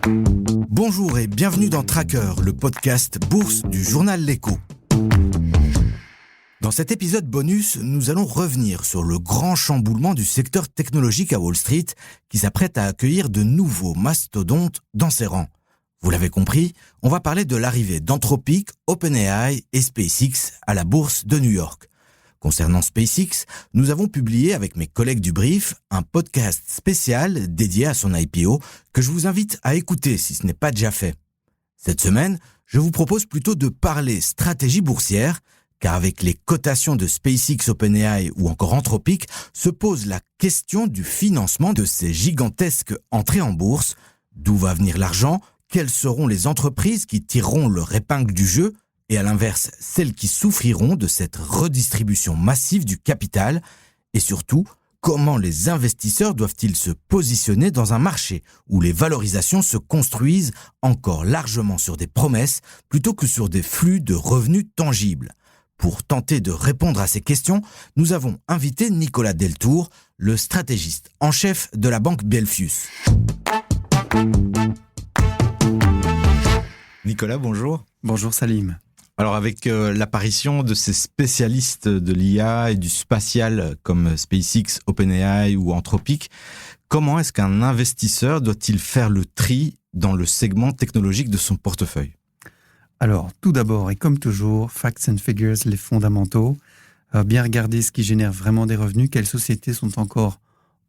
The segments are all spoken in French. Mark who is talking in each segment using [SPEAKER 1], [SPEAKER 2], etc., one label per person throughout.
[SPEAKER 1] Bonjour et bienvenue dans Tracker, le podcast bourse du journal L'Écho. Dans cet épisode bonus, nous allons revenir sur le grand chamboulement du secteur technologique à Wall Street qui s'apprête à accueillir de nouveaux mastodontes dans ses rangs. Vous l'avez compris, on va parler de l'arrivée d'Anthropic, OpenAI et SpaceX à la bourse de New York. Concernant SpaceX, nous avons publié avec mes collègues du Brief un podcast spécial dédié à son IPO que je vous invite à écouter si ce n'est pas déjà fait. Cette semaine, je vous propose plutôt de parler stratégie boursière, car avec les cotations de SpaceX, OpenAI ou encore Anthropic, se pose la question du financement de ces gigantesques entrées en bourse. D'où va venir l'argent ? Quelles seront les entreprises qui tireront leur épingle du jeu ? Et à l'inverse, celles qui souffriront de cette redistribution massive du capital. Et surtout, comment les investisseurs doivent-ils se positionner dans un marché où les valorisations se construisent encore largement sur des promesses plutôt que sur des flux de revenus tangibles ? Pour tenter de répondre à ces questions, nous avons invité Nicolas Deltour, le stratégiste en chef de la banque Belfius. Nicolas, bonjour.
[SPEAKER 2] Bonjour Salim.
[SPEAKER 1] Alors avec l'apparition de ces spécialistes de l'IA et du spatial comme SpaceX, OpenAI ou Anthropic, comment est-ce qu'un investisseur doit-il faire le tri dans le segment technologique de son portefeuille ?
[SPEAKER 2] Alors, tout d'abord, et comme toujours, facts and figures, les fondamentaux. Bien regarder ce qui génère vraiment des revenus, quelles sociétés sont encore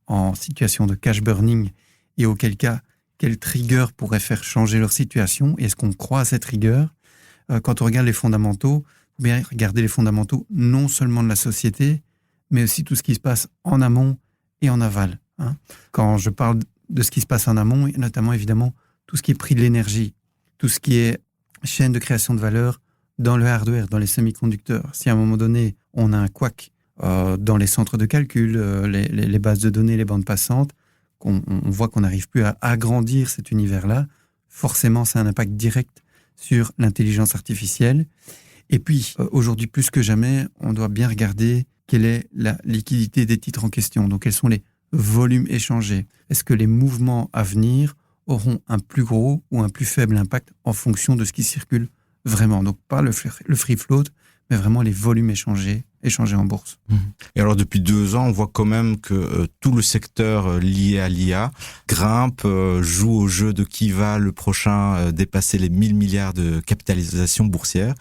[SPEAKER 2] en situation de cash burning et auquel cas, quel trigger pourrait faire changer leur situation. Est-ce qu'on croit à cette rigueur ? Quand on regarde les fondamentaux, il faut bien regarder les fondamentaux non seulement de la société, mais aussi tout ce qui se passe en amont et en aval. Quand je parle de ce qui se passe en amont, et notamment évidemment tout ce qui est prix de l'énergie, tout ce qui est chaîne de création de valeur dans le hardware, dans les semi-conducteurs. Si à un moment donné, on a un couac dans les centres de calcul, les bases de données, les bandes passantes, on voit qu'on n'arrive plus à agrandir cet univers-là, forcément, ça a un impact direct sur l'intelligence artificielle. Et puis, aujourd'hui, plus que jamais, on doit bien regarder quelle est la liquidité des titres en question. Donc, quels sont les volumes échangés ? Est-ce que les mouvements à venir auront un plus gros ou un plus faible impact en fonction de ce qui circule vraiment ? Donc, pas le free float, mais vraiment les volumes échangés en bourse.
[SPEAKER 1] Et alors, depuis 2 ans, on voit quand même que tout le secteur lié à l'IA grimpe, joue au jeu de qui va le prochain dépasser les 1000 milliards de capitalisation boursière.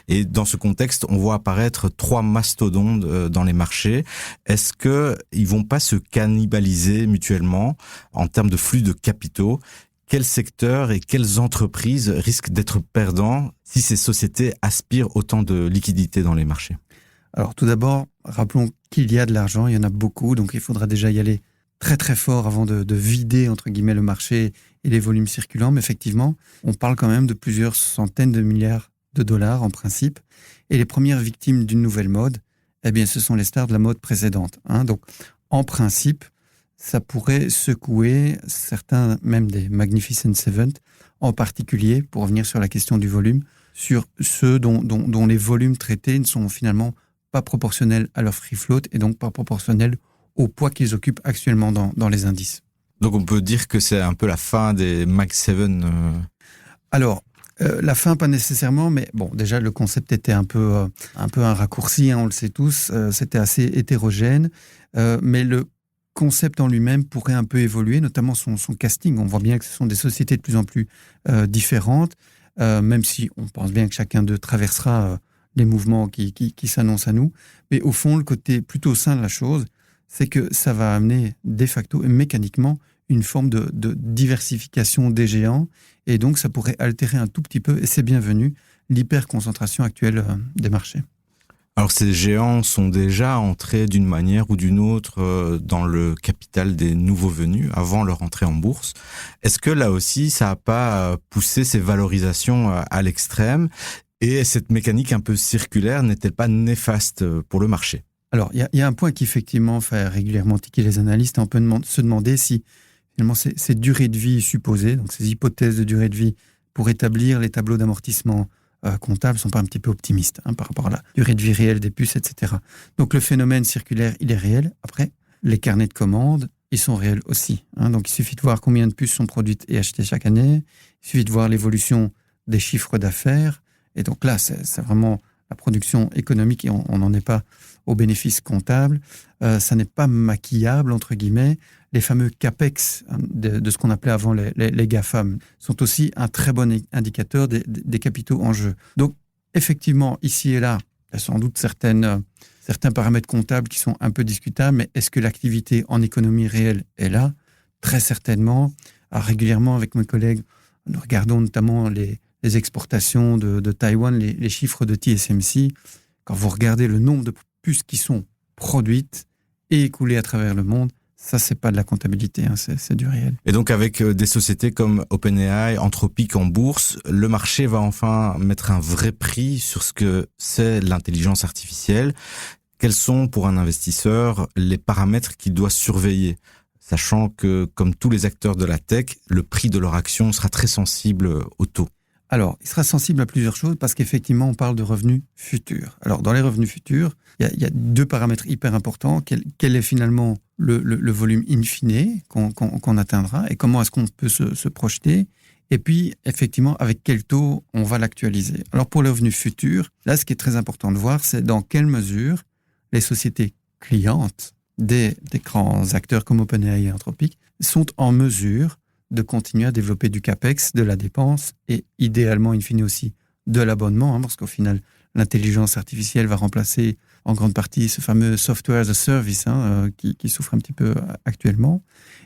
[SPEAKER 1] Et dans ce contexte, on voit apparaître 3 mastodontes dans les marchés. Est-ce qu'ils vont pas se cannibaliser mutuellement en termes de flux de capitaux ? Quels secteurs et quelles entreprises risquent d'être perdants si ces sociétés aspirent autant de liquidités dans les marchés ?
[SPEAKER 2] Alors tout d'abord, rappelons qu'il y a de l'argent, il y en a beaucoup, donc il faudra déjà y aller très très fort avant de vider entre guillemets le marché et les volumes circulants. Mais effectivement, on parle quand même de plusieurs centaines de milliards de dollars en principe. Et les premières victimes d'une nouvelle mode, eh bien ce sont les stars de la mode précédente. Donc en principe, ça pourrait secouer certains, même des Magnificent Seven, en particulier, pour revenir sur la question du volume, sur ceux dont les volumes traités ne sont finalement pas proportionnels à leur free float et donc pas proportionnels au poids qu'ils occupent actuellement dans les indices.
[SPEAKER 1] Donc on peut dire que c'est un peu la fin des Mag 7
[SPEAKER 2] Alors, la fin, pas nécessairement, mais bon, déjà le concept était un peu un raccourci, on le sait tous, c'était assez hétérogène, mais le concept en lui-même pourrait un peu évoluer, notamment son casting. On voit bien que ce sont des sociétés de plus en plus différentes, même si on pense bien que chacun d'eux traversera les mouvements qui s'annoncent à nous. Mais au fond, le côté plutôt sain de la chose, c'est que ça va amener de facto et mécaniquement une forme de diversification des géants. Et donc, ça pourrait altérer un tout petit peu, et c'est bienvenu, l'hyperconcentration actuelle des marchés.
[SPEAKER 1] Alors ces géants sont déjà entrés d'une manière ou d'une autre dans le capital des nouveaux venus avant leur entrée en bourse. Est-ce que là aussi ça n'a pas poussé ces valorisations à l'extrême et cette mécanique un peu circulaire n'est-elle pas néfaste pour le marché ?
[SPEAKER 2] Alors il y a un point qui effectivement fait régulièrement tiquer les analystes. On peut se demander si finalement ces durées de vie supposées, donc ces hypothèses de durée de vie pour établir les tableaux d'amortissement comptables ne sont pas un petit peu optimistes par rapport à la durée de vie réelle des puces, etc. Donc le phénomène circulaire, il est réel. Après, les carnets de commandes ils sont réels aussi. Donc, il suffit de voir combien de puces sont produites et achetées chaque année. Il suffit de voir l'évolution des chiffres d'affaires. Et donc là, c'est vraiment la production économique et on n'en est pas au bénéfice comptable. Ça n'est pas maquillable, entre guillemets. Les fameux CAPEX de ce qu'on appelait avant les GAFAM sont aussi un très bon indicateur des capitaux en jeu. Donc, effectivement, ici et là, il y a sans doute certains paramètres comptables qui sont un peu discutables, mais est-ce que l'activité en économie réelle est là ? Très certainement. Régulièrement, avec mes collègues, nous regardons notamment les exportations de Taïwan, les chiffres de TSMC. Quand vous regardez le nombre de puces qui sont produites et écoulées à travers le monde, ça, c'est pas de la comptabilité, c'est du réel.
[SPEAKER 1] Et donc, avec des sociétés comme OpenAI, Anthropic en bourse, le marché va enfin mettre un vrai prix sur ce que c'est l'intelligence artificielle. Quels sont, pour un investisseur, les paramètres qu'il doit surveiller ? Sachant que, comme tous les acteurs de la tech, le prix de leur action sera très sensible au taux.
[SPEAKER 2] Alors, il sera sensible à plusieurs choses parce qu'effectivement, on parle de revenus futurs. Alors, dans les revenus futurs, il y a deux paramètres hyper importants. Quel est finalement le volume in fine qu'on atteindra et comment est-ce qu'on peut se projeter ? Et puis, effectivement, avec quel taux on va l'actualiser. Alors, pour les revenus futurs, là, ce qui est très important de voir, c'est dans quelle mesure les sociétés clientes des grands acteurs comme OpenAI et Anthropic sont en mesure de continuer à développer du CAPEX, de la dépense et idéalement, in fine aussi, de l'abonnement, parce qu'au final, l'intelligence artificielle va remplacer en grande partie ce fameux software as a service qui souffre un petit peu actuellement.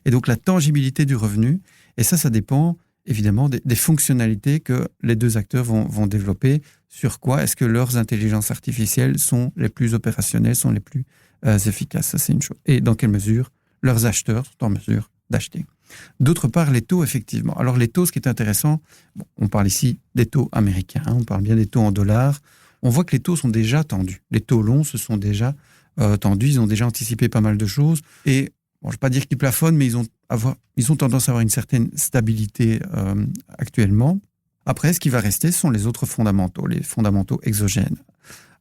[SPEAKER 2] Et donc, la tangibilité du revenu, et ça dépend évidemment des fonctionnalités que les deux acteurs vont développer. Sur quoi est-ce que leurs intelligences artificielles sont les plus opérationnelles, sont les plus efficaces. Ça, c'est une chose. Et dans quelle mesure leurs acheteurs sont en mesure d'acheter. D'autre part, les taux, effectivement. Alors, les taux, ce qui est intéressant, on parle ici des taux américains, on parle bien des taux en dollars. On voit que les taux sont déjà tendus. Les taux longs se sont déjà tendus, ils ont déjà anticipé pas mal de choses. Et, je ne vais pas dire qu'ils plafonnent, mais ils ont tendance à avoir une certaine stabilité actuellement. Après, ce qui va rester, ce sont les autres fondamentaux, les fondamentaux exogènes.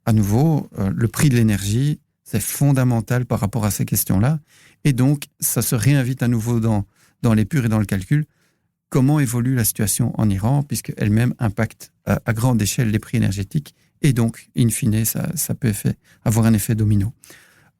[SPEAKER 2] À nouveau, le prix de l'énergie, c'est fondamental par rapport à ces questions-là. Et donc, ça se réinvite à nouveau dans l'épure et dans le calcul. Comment évolue la situation en Iran, puisqu'elle-même impacte à grande échelle les prix énergétiques. Et donc, in fine, ça peut avoir un effet domino.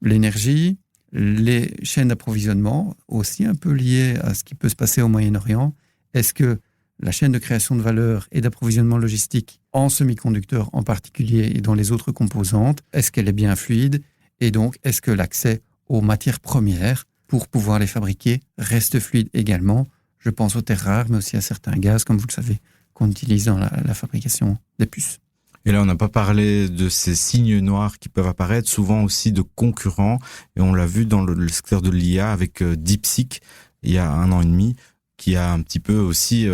[SPEAKER 2] L'énergie, les chaînes d'approvisionnement, aussi un peu liées à ce qui peut se passer au Moyen-Orient. Est-ce que la chaîne de création de valeur et d'approvisionnement logistique en semi-conducteurs en particulier et dans les autres composantes, est-ce qu'elle est bien fluide? Et donc, est-ce que l'accès aux matières premières pour pouvoir les fabriquer reste fluide également? Je pense aux terres rares, mais aussi à certains gaz, comme vous le savez, qu'on utilise dans la fabrication des puces.
[SPEAKER 1] Et là, on n'a pas parlé de ces signes noirs qui peuvent apparaître, souvent aussi de concurrents. Et on l'a vu dans le secteur de l'IA avec DeepSeek, il y a 1 an et demi, qui a un petit peu aussi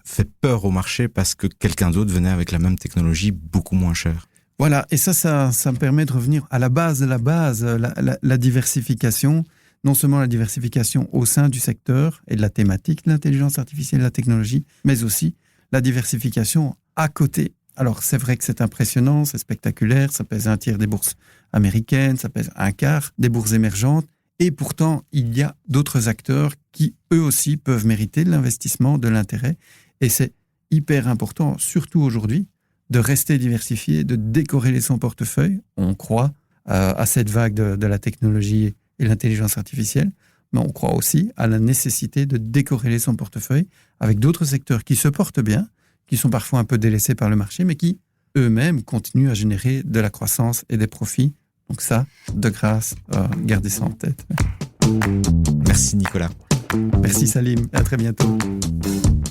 [SPEAKER 1] fait peur au marché parce que quelqu'un d'autre venait avec la même technologie beaucoup moins chère.
[SPEAKER 2] Voilà, et ça me permet de revenir à la base de la base, la diversification. Non seulement la diversification au sein du secteur et de la thématique de l'intelligence artificielle et de la technologie, mais aussi la diversification à côté. Alors, c'est vrai que c'est impressionnant, c'est spectaculaire, ça pèse 1/3 des bourses américaines, ça pèse 1/4 des bourses émergentes, et pourtant, il y a d'autres acteurs qui, eux aussi, peuvent mériter de l'investissement, de l'intérêt, et c'est hyper important, surtout aujourd'hui, de rester diversifié, de décorréler son portefeuille. On croit à cette vague de la technologie et l'intelligence artificielle, mais on croit aussi à la nécessité de décorréler son portefeuille avec d'autres secteurs qui se portent bien, qui sont parfois un peu délaissés par le marché, mais qui eux-mêmes continuent à générer de la croissance et des profits. Donc ça, de grâce, gardez ça en tête.
[SPEAKER 1] Merci Nicolas.
[SPEAKER 2] Merci Salim, à très bientôt.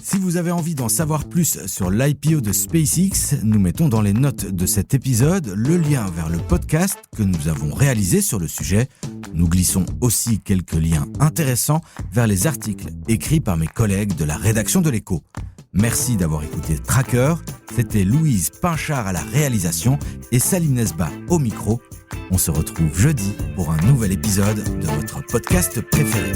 [SPEAKER 1] Si vous avez envie d'en savoir plus sur l'IPO de SpaceX, nous mettons dans les notes de cet épisode le lien vers le podcast que nous avons réalisé sur le sujet. Nous glissons aussi quelques liens intéressants vers les articles écrits par mes collègues de la rédaction de l'Écho. Merci d'avoir écouté Tracker. C'était Louise Pinchard à la réalisation et Salim Nesba au micro. On se retrouve jeudi pour un nouvel épisode de votre podcast préféré.